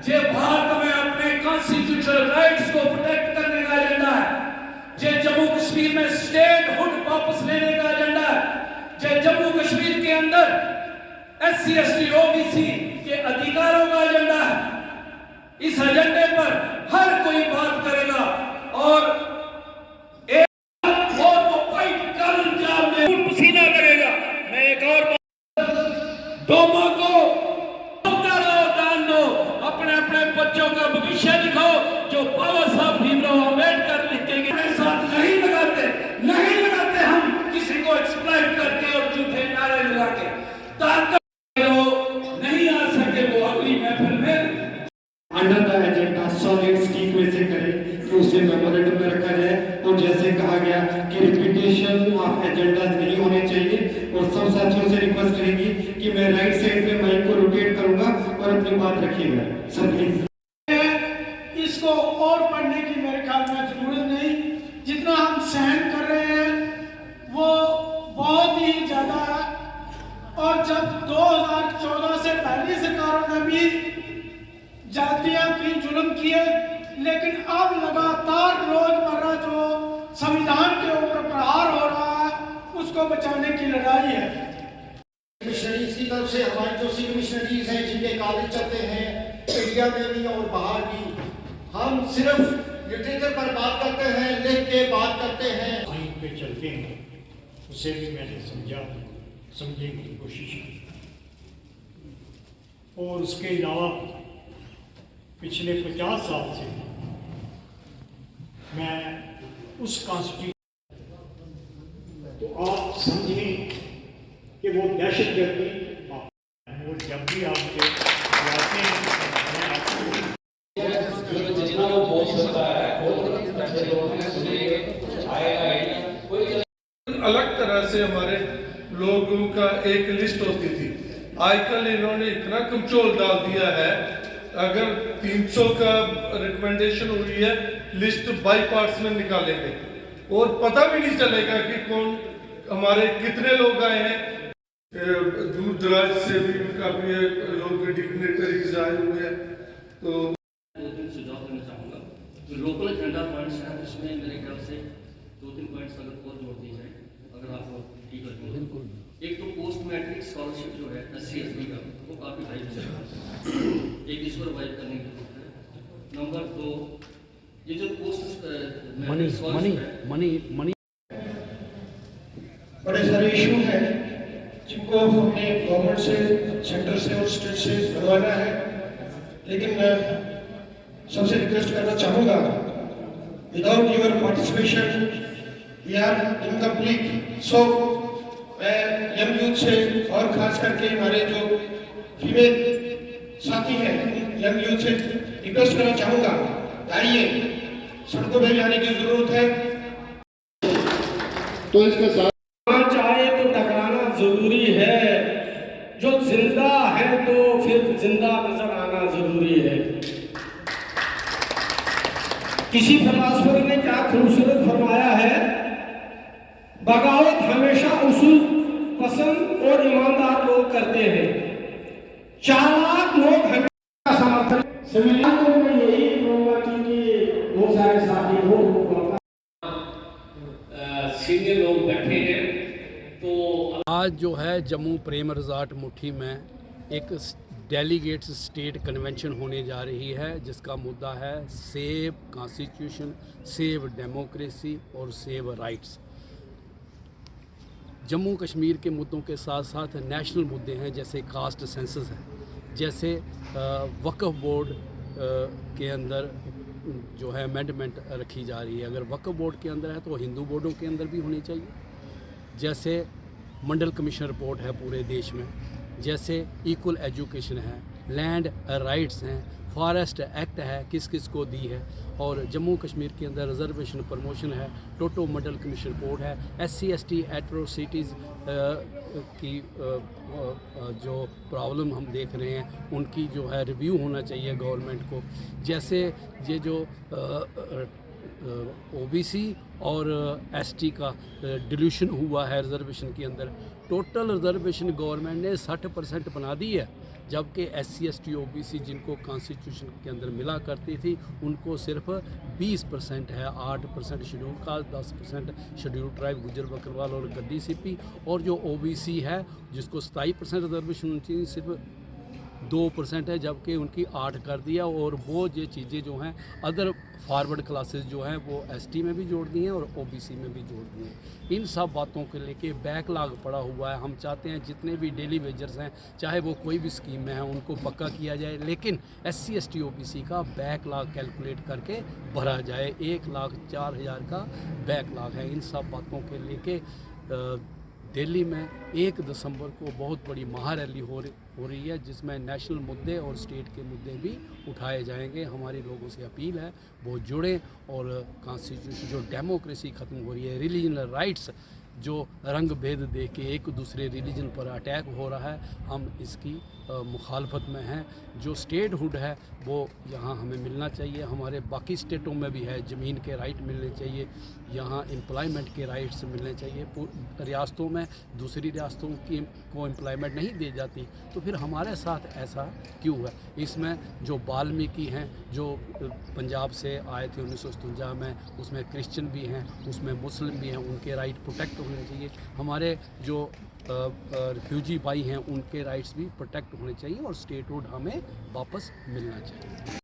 जे भारत में अपने constitutional rights को प्रोटेक्ट करने का एजेंडा है, जे जम्मू कश्मीर में स्टेटहुड वापस लेने का एजेंडा है, जे जम्मू कश्मीर के अंदर SC ST OBC के अधिकारों का एजेंडा है। इस एजेंडे पर हर कोई बात करेगा और वो फाइट कर पसीना करेगा। मैं एक और डोमा को दान दो, अपने अपने बच्चों का भविष्य दिखाओ जो बाबा साहब भीमराव अम्बेडकर लिखेंगे। मेरे साथ नहीं लगाते हम किसी को एक्सप्लॉइट करके और झूठे नारे लगा के। ताकत नहीं आ सके वो अगली महफिल में under the agenda solid stick में से करें कि उसे मेमोरेंडम में रखा जाए। और जैसे कहा गया कि रिपीटेशन ऑफ एजेंडास नहीं होने चाहिए। और सब साथियों से रिक्वेस्ट रहेगी कि मैं राइट साइड पे माइक को रोटेट करूंगा और अपनी बात रखिएगा। सब प्लीज इसको और पढ़ने की मेरे ख्याल में जरूरत नहीं। जितना हम सहन कर रहे हैं वो बहुत ही ज्यादा है। और जब 2014 से पहली सरकारों ने भी जातियां की, जुल्म किए, लेकिन अब लगातार रोजमर्रा जो संविधान के ऊपर प्रहार हो रहा है उसको बचाने की लड़ाई है। मिशनरीज की तरफ से हमारे जो सिख मिशनरीज हैं जिनके कॉलेज चलते हैं इंडिया में भी और बाहर भी, हम सिर्फ लिटरेचर पर बात करते हैं, लिख के बात करते हैं। साइंस पे चलते हैं उसे भी मैंने समझने की कोशिश की। और उसके अलावा पिछले 50 साल से मैं उस कॉन्स्टिट्यूशन, तो आप समझें कि वो दहशतगर्दी वो जब भी आपके जाते हैं मैं आपको जितना वो बोल सकता है अलग तरह से हमारे लोगों का एक लिस्ट होती थी। आजकल इन्होंने इतना कंट्रोल डाल दिया है, अगर 300 का रिकमेंडेशन हुई है लिस्ट बाई पार्ट्स में निकालेंगे और पता भी नहीं चलेगा कि कौन हमारे कितने लोग आए हैं। दूर दराज से भी काफी लोग डिग्नेटरीज आए हुए हैं। तो सुझाव देना चाहूँगा जो लोकल एजेंडा पॉइंट्स हैं उसमें मेरे ख्याल से 2-3 पॉइंट्स अगर और जोड़ दिए जाए, अगर आप ठीक लगेंगे। एक तो पोस्ट मैट्रिक स्कॉलरशिप जो है SC ST का वो काफ़ी हाई है, एक इसको रिवाइव करने की जरूरत है। नंबर 2 ये जो पोस्ट मनी बड़े सारे इशू हैं जिनको हमने गवर्नमेंट से, सेंटर से और स्टेट से बनवाना है। लेकिन मैं सबसे रिक्वेस्ट करना चाहूँगा, without your participation we are incomplete. So मैं यंग यूथ से और खास करके हमारे जो फीमेल साथी हैं यंग यूथ से रिक्वेस्ट करना चाहूँगा, आइए सड़कों पर जाने की जरूरत है। तो इसके साथ चाहे तो टकराना जरूरी है, जो जिंदा है तो फिर जिंदा नजर आना जरूरी है। किसी फिलासफर ने क्या खूबसूरत फरमाया है, बगावत हमेशा उसूल पसंद और ईमानदार लोग करते हैं, चालाक लोग हमेशा समर्थन। संविधान को मैं यही कहूँगा कि बहुत सारे साथी हो सीनियर लोग बैठे हैं। तो आज जो है जम्मू प्रेम रिज़ॉर्ट मुट्ठी में एक डेलीगेट्स स्टेट कन्वेंशन होने जा रही है जिसका मुद्दा है सेव कॉन्स्टिट्यूशन, सेव डेमोक्रेसी और सेव राइट्स। जम्मू कश्मीर के मुद्दों के साथ साथ नेशनल मुद्दे हैं, जैसे कास्ट सेंसस है, जैसे वक्फ बोर्ड के अंदर जो है अमेंडमेंट रखी जा रही है। अगर वक्फ बोर्ड के अंदर है तो हिंदू बोर्डों के अंदर भी होनी चाहिए। जैसे मंडल कमीशन रिपोर्ट है पूरे देश में, जैसे इक्वल एजुकेशन है, लैंड राइट्स हैं, फॉरेस्ट एक्ट है किस किस को दी है, और जम्मू कश्मीर के अंदर रिजर्वेशन प्रमोशन है, टोटो मंडल कमीशन रिपोर्ट है, SC ST एट्रोसिटीज़ की जो प्रॉब्लम हम देख रहे हैं उनकी जो है रिव्यू होना चाहिए गवर्नमेंट को। जैसे ये जो ओबीसी और एसटी का डिल्यूशन हुआ है रिजर्वेशन के अंदर। टोटल रिजर्वेशन गवर्नमेंट ने 60% बना दी है, जबकि SC ST OBC जिनको कॉन्स्टिट्यूशन के अंदर मिला करती थी उनको सिर्फ 20% है। 8% शेड्यूल कास्ट, 10% शेड्यूल ट्राइब गुजर बकरवाल और गद्दी सिपी, और जो OBC है जिसको 27% रिजर्वेशन होनी चाहिए सिर्फ 2% है, जबकि उनकी 8 कर दिया। और वो ये चीज़ें जो हैं अदर फॉरवर्ड क्लासेस जो हैं वो ST में भी जोड़ दी हैं और OBC में भी जोड़ दी हैं। इन सब बातों को लेके बैकलॉग पड़ा हुआ है। हम चाहते हैं जितने भी डेली वेजर्स हैं, चाहे वो कोई भी स्कीम में है, उनको पक्का किया जाए, लेकिन SC ST OBC का बैकलॉग कैलकुलेट करके भरा जाए। 1,04,000 का बैकलॉग है। इन सब बातों के लेके दिल्ली में 1 दिसंबर को बहुत बड़ी महारैली हो रही है, जिसमें नेशनल मुद्दे और स्टेट के मुद्दे भी उठाए जाएंगे। हमारे लोगों से अपील है वो जुड़ें और कॉन्स्टिट्यूशन जो डेमोक्रेसी ख़त्म हो रही है, रिलीजनल राइट्स जो रंग भेद देख के एक दूसरे रिलीजन पर अटैक हो रहा है, हम इसकी मुखालफत में हैं। जो स्टेटहुड है वो यहाँ हमें मिलना चाहिए। हमारे बाकी स्टेटों में भी है, ज़मीन के राइट मिलने चाहिए, यहाँ एम्प्लॉयमेंट के राइट्स मिलने चाहिए। रियासतों में दूसरी रियासतों को एम्प्लॉयमेंट नहीं दी जाती, तो फिर हमारे साथ ऐसा क्यों है? इसमें जो वाल्मीकि हैं जो पंजाब से आए थे 1957 में, उसमें क्रिश्चियन भी हैं, उसमें मुस्लिम भी हैं, उनके राइट प्रोटेक्ट होने चाहिए। हमारे जो रिफ्यूजी भाई हैं उनके राइट्स भी प्रोटेक्ट होने चाहिए और स्टेटहुड हमें वापस मिलना चाहिए।